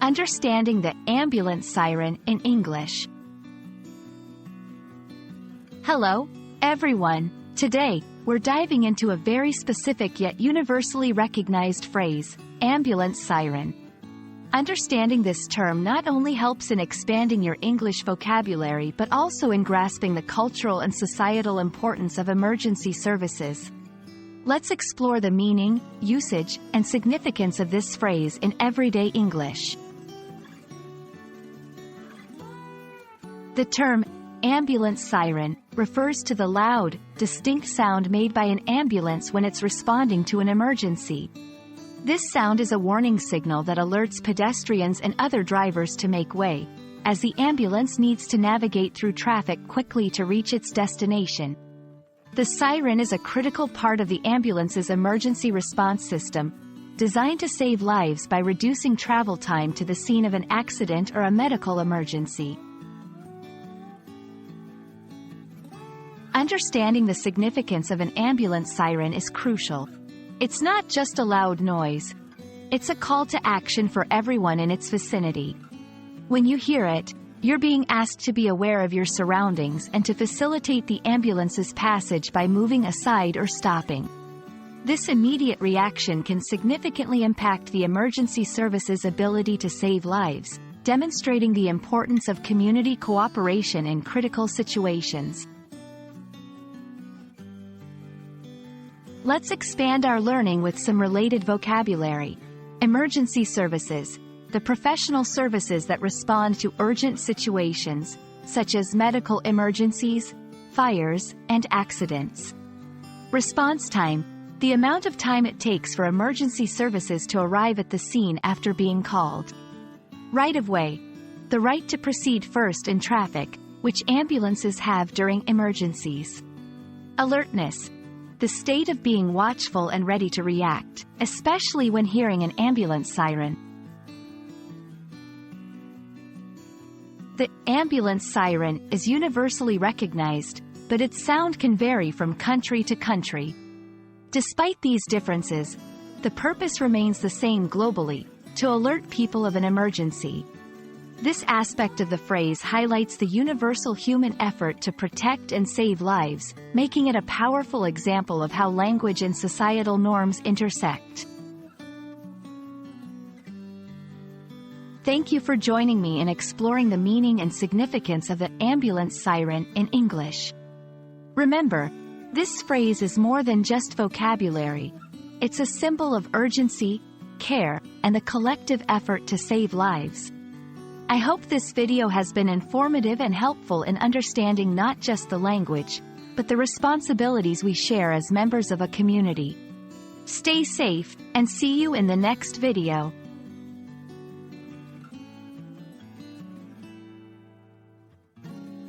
Understanding the ambulance siren in English. Hello, everyone. Today, we're diving into a very specific yet universally recognized phrase, ambulance siren. Understanding this term not only helps in expanding your English vocabulary but also in grasping the cultural and societal importance of emergency services. Let's explore the meaning, usage, and significance of this phrase in everyday English. The term ambulance siren refers to the loud, distinct sound made by an ambulance when it's responding to an emergency. This sound is a warning signal that alerts pedestrians and other drivers to make way, as the ambulance needs to navigate through traffic quickly to reach its destination. The siren is a critical part of the ambulance's emergency response system, designed to save lives by reducing travel time to the scene of an accident or a medical emergency. Understanding the significance of an ambulance siren is crucial. It's not just a loud noise. It's a call to action for everyone in its vicinity. When you hear it, you're being asked to be aware of your surroundings and to facilitate the ambulance's passage by moving aside or stopping. This immediate reaction can significantly impact the emergency service's ability to save lives, demonstrating the importance of community cooperation in critical situations. Let's expand our learning with some related vocabulary. Emergency services, the professional services that respond to urgent situations, such as medical emergencies, fires, and accidents. Response time, the amount of time it takes for emergency services to arrive at the scene after being called. Right of way, the right to proceed first in traffic, which ambulances have during emergencies. Alertness, the state of being watchful and ready to react, especially when hearing an ambulance siren. The ambulance siren is universally recognized, but its sound can vary from country to country. Despite these differences, the purpose remains the same globally, to alert people of an emergency. This aspect of the phrase highlights the universal human effort to protect and save lives, making it a powerful example of how language and societal norms intersect. Thank you for joining me in exploring the meaning and significance of the ambulance siren in English. Remember, this phrase is more than just vocabulary. It's a symbol of urgency, care, and the collective effort to save lives. I hope this video has been informative and helpful in understanding not just the language, but the responsibilities we share as members of a community. Stay safe, and see you in the next video.